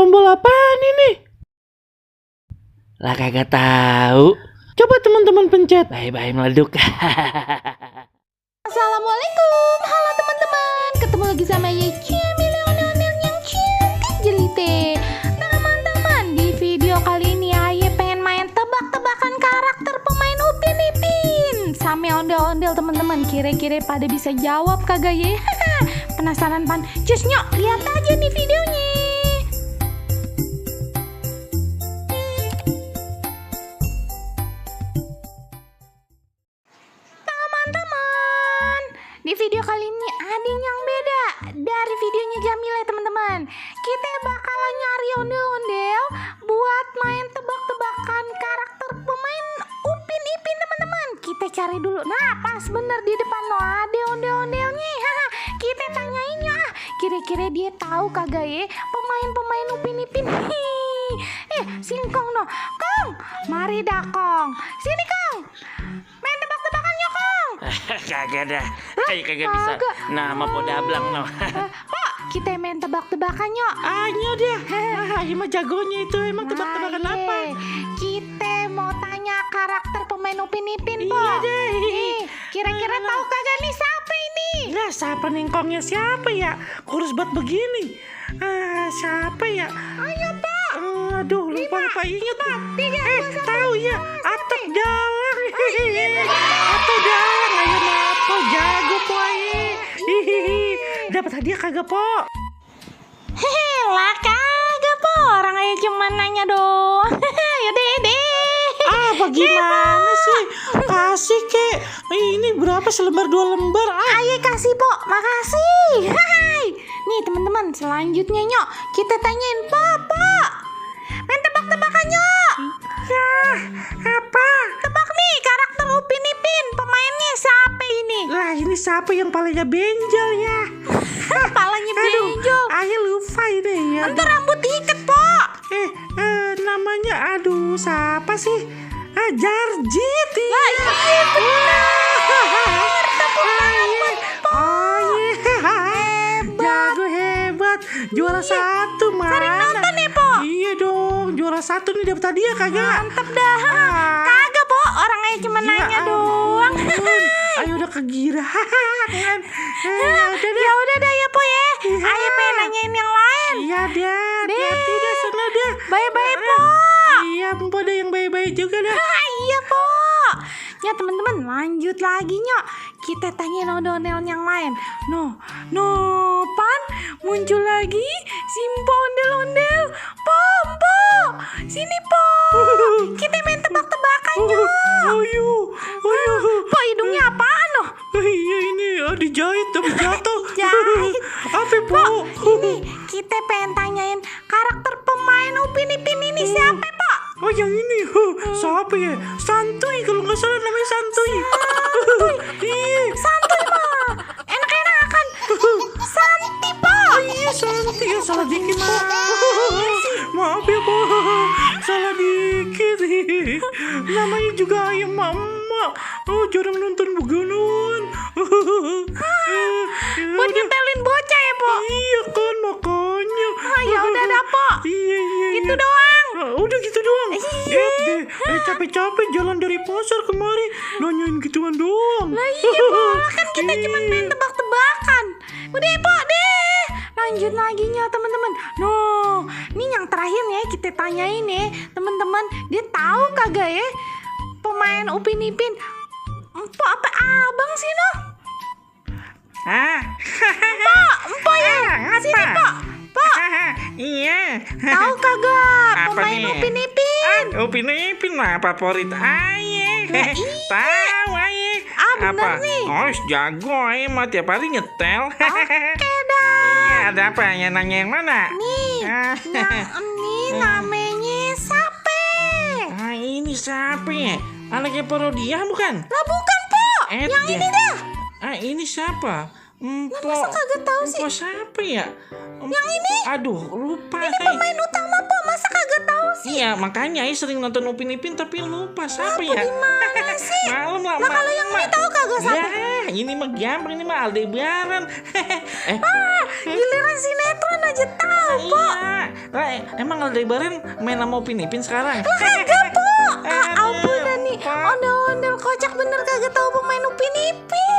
tombol apaan ini? Lah kagak tahu. Coba teman-teman pencet. Bye-bye meleduk. Assalamualaikum, halo teman-teman. Ketemu lagi sama Yecia Milioner yang cantik jelite. Teman-teman, di video kali ini Aye pengen main tebak-tebakan karakter pemain Upin Ipin. Same ondel-ondel teman-teman, kira-kira pada bisa jawab kagak ye? Penasaran pan? Cus nyok, lihat aja nih videonya. Teman-teman, di video kali ini ada yang beda dari videonya Jamila teman-teman. Kita bakalan nyari ondel-ondel buat main tebak-tebakan karakter pemain Upin Ipin teman-teman. Kita cari dulu. Nah, pas bener di depan lo ada ondel-ondelnya. Kita tanyain ya, kira-kira dia tahu kagak ya pemain-pemain Upin Ipin. Singkong no, Kong, mari dah Kong. Sini Kong, main tebak-tebakan ya Kong. Kagak dah. Ayo kagak bisa. Nama podablang no. Pak, kita main tebak-tebakan yuk. Ayo deh. Ayo mah jagonya itu emang tebak-tebakan apa? Kita mau tanya karakter pemain Upin Ipin, Iya Pak. deh. Nih, kira-kira tahu kagak nih siapa ini? Lah siapa ningkongnya siapa ya? Kurus banget begini. Siapa ya? Ayo, Pak. Aduh, lupa inget. 3, 2, 1. Tahu ya, Atok Dalang. Atok Dalang, ayo napo jago po aye. Dapat hadiah kagak po? Lah kagak, Po. Orang aja cuma nanya doang. Yaudah deh. Bagaimana sih? Kasih kek. Ini berapa selembar 2 lembar? Ayo kasih, Po. Makasih. Hai. Nih, teman-teman, selanjutnya nyok, kita tanyain Papa. Main tebak-tebakan nyok. Ya, apa? Tebak nih karakter Upin Ipin. Pemainnya siapa ini? Lah ini siapa yang palanya benjol ya? Palanya benjol. Ayo lupa ini ya. Ntar rambut diikat, Po. Namanya siapa sih? Jarjit. Lah, iya benar. Tepuk tangan, Po. Jago hebat. Juara 1 mana? Sering nonton ya, Po? Iya dong, juara 1 nih dapat hadiah kagak? Mantep dah. Kagak, Po. Orang aja cuma nanya doang. Ayo udah kegirangan. Ya udah dah ya, Po ya. Ayo pengen nanyain yang lain. Iya deh. Hati dah sana dah. Bye-bye, Po. Iya, Mpo ada yang baik-baik juga dah. Iya, Po. Ya teman-teman, lanjut lagi nyok. Kita tanya ondel-ondel yang lain. No, pan muncul lagi Simpo ondel-ondel. Po, sini Po. Kita main tebak-tebakan nyok. Ayo. Po, hidungnya apaan loh? Iya ini dijahit tapi jatuh. Jahit. Apa Po? Ini kita pengen tanyain karakter pemain Upin Ipin ini siapa, Pak? Oh yang ini, siapa ya? Santuy kalau nggak salah namanya Santuy. Iya. Santuy mah enak-enakan. Santi, Pak. Iya Santi ya, salah dikit maaf ya Po, salah dikit. Namanya juga ayam emak. Jarang nonton beginian. Buat nyetelin bocah ya, Po? Iya kan makanya. Ya udah dah, Po. Iya. Itu doang. Udah gitu doang. Iya. Capek-capek jalan dari pasar kemari nanyain gituan doang. Lah iya, Po. Kan kita cuma main tebak-tebakan. Udah, Po, deh. Lanjut lagi nya, teman-teman. Ini yang terakhir ya kita tanyain ya, teman-teman. Dia tahu kagak ya pemain Upin Ipin? Empo apa abang sih, no? Empo ya. Sini, Po. Iya. Tahu kagak Apa pemain nih? Upin Ipin? Upin Ipin mah favorit Aye. Iya. Tahu Aye. Bener nih. Jago Aye mah tiap hari nyetel. Oke dah. Iya, ada apa ya, nanya yang mana? Nih, ini namanya Sape. Ini siapa ya? Anaknya Parodiah bukan? Lah bukan, Po. Yang ini dah. Ini siapa? Masa kagak tahu sih? Siapa ya? Yang ini? Aduh, lupa. Ini pemain utama, Po. Masa kagak tahu sih? Iya, makanya Ais sering nonton Upin Ipin tapi lupa siapa ya. Gimana sih? Malam lah. Nah kalau yang ini tahu kagak siapa? Ya, ini mah gampang, ini mah Aldebaran. Giliran sinetron aja tahu, Po. Iya. Lah, emang Aldebaran main sama Upin Ipin sekarang? Kagak, Po. Aduh, Ampun dah nih. Po. Ondel-ondel kocak bener kagak tahu pemain Upin Ipin.